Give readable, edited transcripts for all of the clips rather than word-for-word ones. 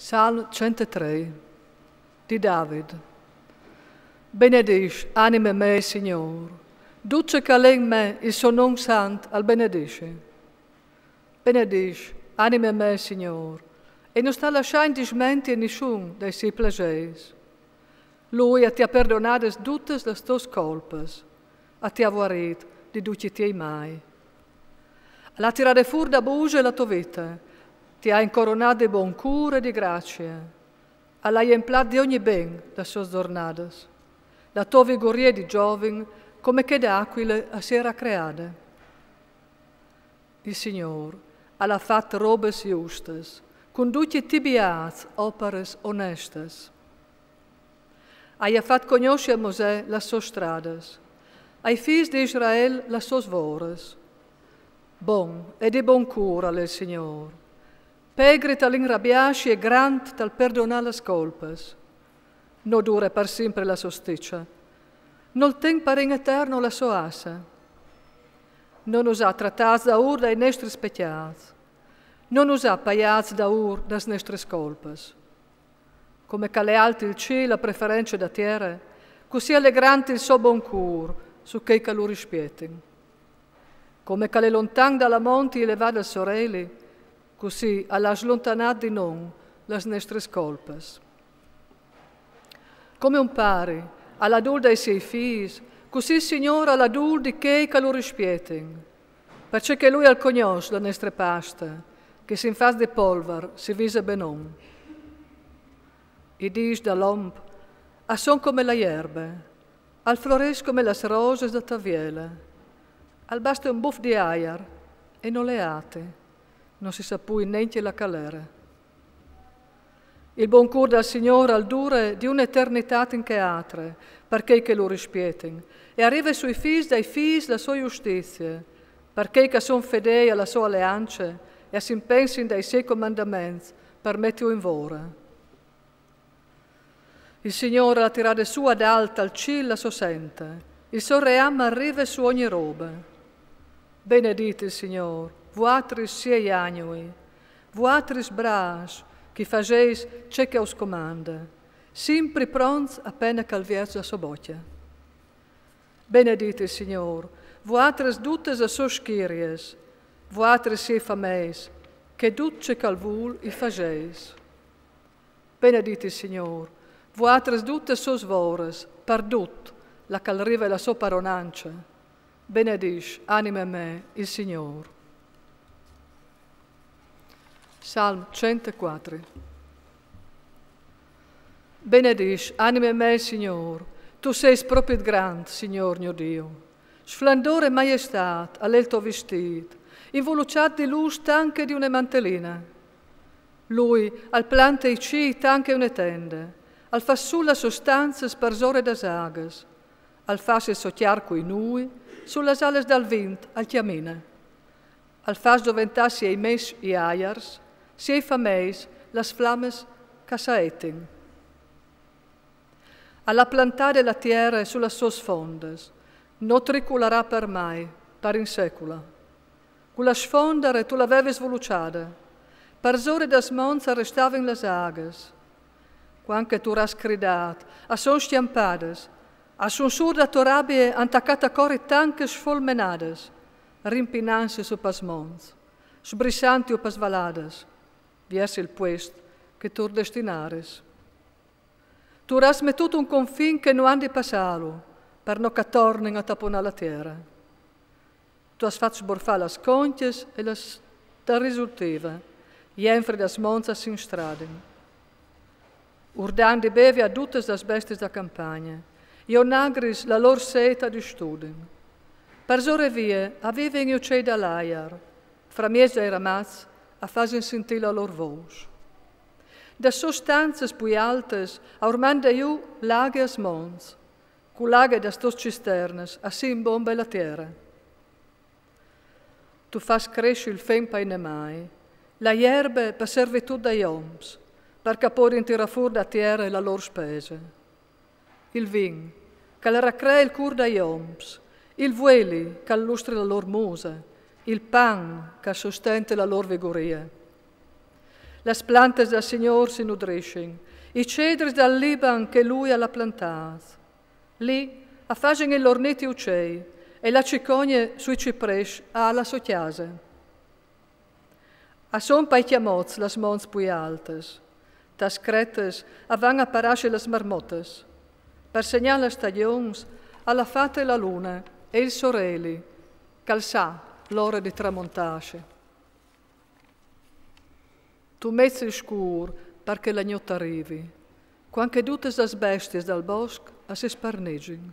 Salmo 103 di David. Benedisci, anima mea, Signor. Duce che in me il suo nome santo al benedisce. Benedisci, anima mea, Signor, e non sta lasciando di smenti a nessuno dei suoi piaceri. Lui ti ha perdonato tutte le tue colpe, ti ha guarito di tutti i mai. L'ha tirata fuori da bugia la tua vita, ti ha incoronato di buon cura e di grazia, l'hai emplato di ogni ben da sue giornate. La tua vigoria di giovane, come che d'aquile a si era creata. Il Signore ha fatto robe giuste, con tutti i tibiati opere oneste. Ha fatto conoscere a Mosè le sue strade, ai figli di Israele le sue voras. Buon e di buon cura il Signore. Pegri t'all'inrabbiasci e grande tal perdonare le colpe. Non dura per sempre la sosticcia. Non ten per in eterno la sua assa. Non usa trattati da ur dai nostri specchiati. Non usa paiati da ur das nostre colpe. Come che le alti il cielo la preferenza da terra, così alle grandi il suo buon cur su che lo rispietin. Come che le lontan dalla monti le vada sorelle, così alla slontanata di non le nostre colpe. Come un pari all'adul dei suoi figli, così il Signore all'adul di che lo rispietin, perché Lui al conosce le nostre paste, che si in faz di polver si vise benon. I dis dall'omp, a son come la erbe, al flores come le rose da taviele, al basta un buff di aiar e non le ate, non si sa poi neanche la calere. Il buon cur del Signore al dure di un'eternità in che altre, perché che lo rispietin, e arriva sui figli dai figli la sua giustizia, perché che son fedei alla sua alleanza e si impensin dai suoi comandamenti per mettere in vora. Il Signore la tirata su ad alta al cielo la sua sente, il suo reame arriva su ogni roba. Benedite il Signore, voatris siei agnui, voatris bras, che faceis ciò che us comanda, sempre pronti appena che il viaggio a sua bocca. Benedite il Signore, voatris tutte le sue schiries, voatris siei fameis, che tutto che il vuol i faceis. Benedite il Signore, voatris tutte le sue svoras, per tutto la che arriva la sua paronanza. Benedisci, anima me, il Signore. Salmo 104. Benedisci, anima me, il Signore. Tu sei proprio grande, Signore mio Dio. Splendore e maestà all'el tuo vestito, involucciato di luce anche di una mantellina. Lui al plante i citi anche una tenda, al fa sulla sostanza sparsore da sagas, al fa il socchiar coi nui, sulle ales dal vento al chiamina. Al fas doventassi ei mes i aiars, si ei fameis las flammes che saetin. Alla plantare la terra sulle sue sfondes, non tricularà per mai, per in secula. Quella sfondere tu l'avevi svoluciata, per zore da smonza restaven le agas. Quanche tu ras cridat, a son stiampades, a son surda torabie antaccata cori tanche sfolmenades, rimpinansi su pasmons, sbrissanti o pasvalades, verso il puest che tu destinares. Tu ras mettuto un confin che non andi passalo, per no che tornen a taponare la terra. Tu has fatto sborfare le sconties e le da risultiva, jenfri das monzas in straden. Urdandi bevi a tutte le bestie da campagna, io nagris la lor seta di studen. Per zore vie aveven io c'è da laiar, fra mies dei ramaz a fasen sentire la lor voce. Da sostanzas pui altes aurmanda io laghe as mons, cu laghe da stos cisternes a sin bomba la terra. Tu fas cresci il fempa in mai, la erbe per servitù dai oms, per capore in tirafur da terra la lor spese. Il vin, che le raccrea il cur dai oms, il vueli che illustri la lor musa, il pan che sostenta la lor vigoria. las plantes del Signor si nudriscin, i cedri dal Liban che Lui ha plantato. Lì affagin il lorniti uccei e la cicogne sui cipresci alla sua chiesa. A son pai chiamots las mons pui altes, tas cretes avan apparasce las marmottes, per segnare le stagions alla fata e la luna e il soreli, calzà l'ora di tramontasce. Tu mezzi il scur perché la notte arrivi, quanche tutte le bestie dal bosco a si sparnegin.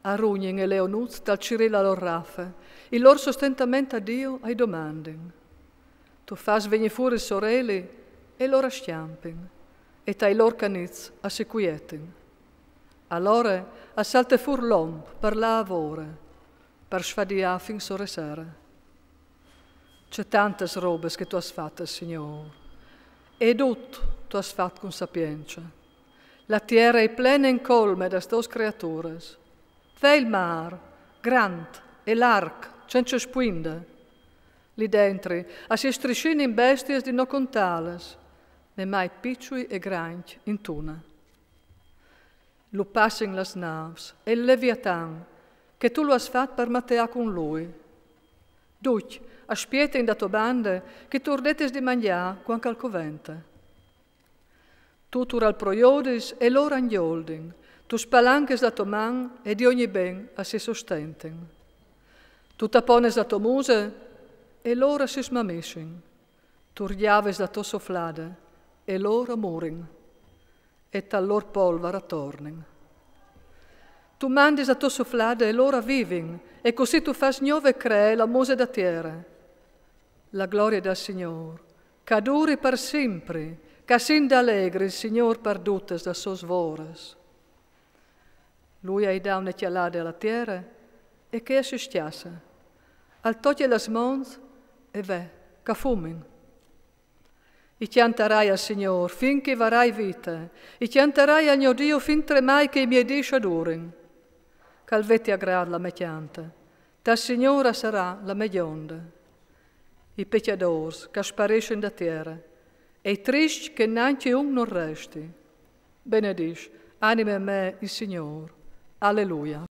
Arrugnin e leonuz dal cirilla lor raffe, il loro sostentamento a Dio ai domandin. Tu fas venire fuori i sorelli e loro schiampin, e tai lor caniz a si quietin. Allora assalte fur l'omp per la lavora, per sfadia fin sore sera. C'è tante robes che tu has fatte, Signore, e tutto tu has fatto con sapienza. La terra è plena in colme das tos creatures. Ve il mar, grand, e l'arc, senza spuinde. Lì dentro, a si striscini in besties di no contales, ne mai picciui e granchi in tuna. Lu passin las naves, e il Leviatan, che tu lo has fatto per mattea con lui. Duc, a spiete in dato bande, che tu ordetes di mangiare quanche al covente. Tu al proiodis e loro agnoldin, tu spalanches dato man e di ogni ben a si sostenten. Tu tapones dato muse e loro si smamiscin. Tu riaves dato soflade e loro murin. E tal lor polvara tornin. Tu mandis dato soflade e loro vivin, e così tu fas nuove cree la muse da terra. La gloria del Signor, ca duri per sempre, ca sin d'allegri il Signor perdutes da sos vores. Lui hai da una chialade alla terra e che si stiassa. Al toglie las mons e ve, ca fumin. I chianterai al Signor finché varai vita, i chianterai al mio Dio fin tremai che i miei disci adurin. Calvetti agrad la me chianta, ta Signora sarà la me gionda. I pecciadors che spariscin da terra, e i tristi che neanche un non resti. Benedisci, anime me il Signor. Alleluia.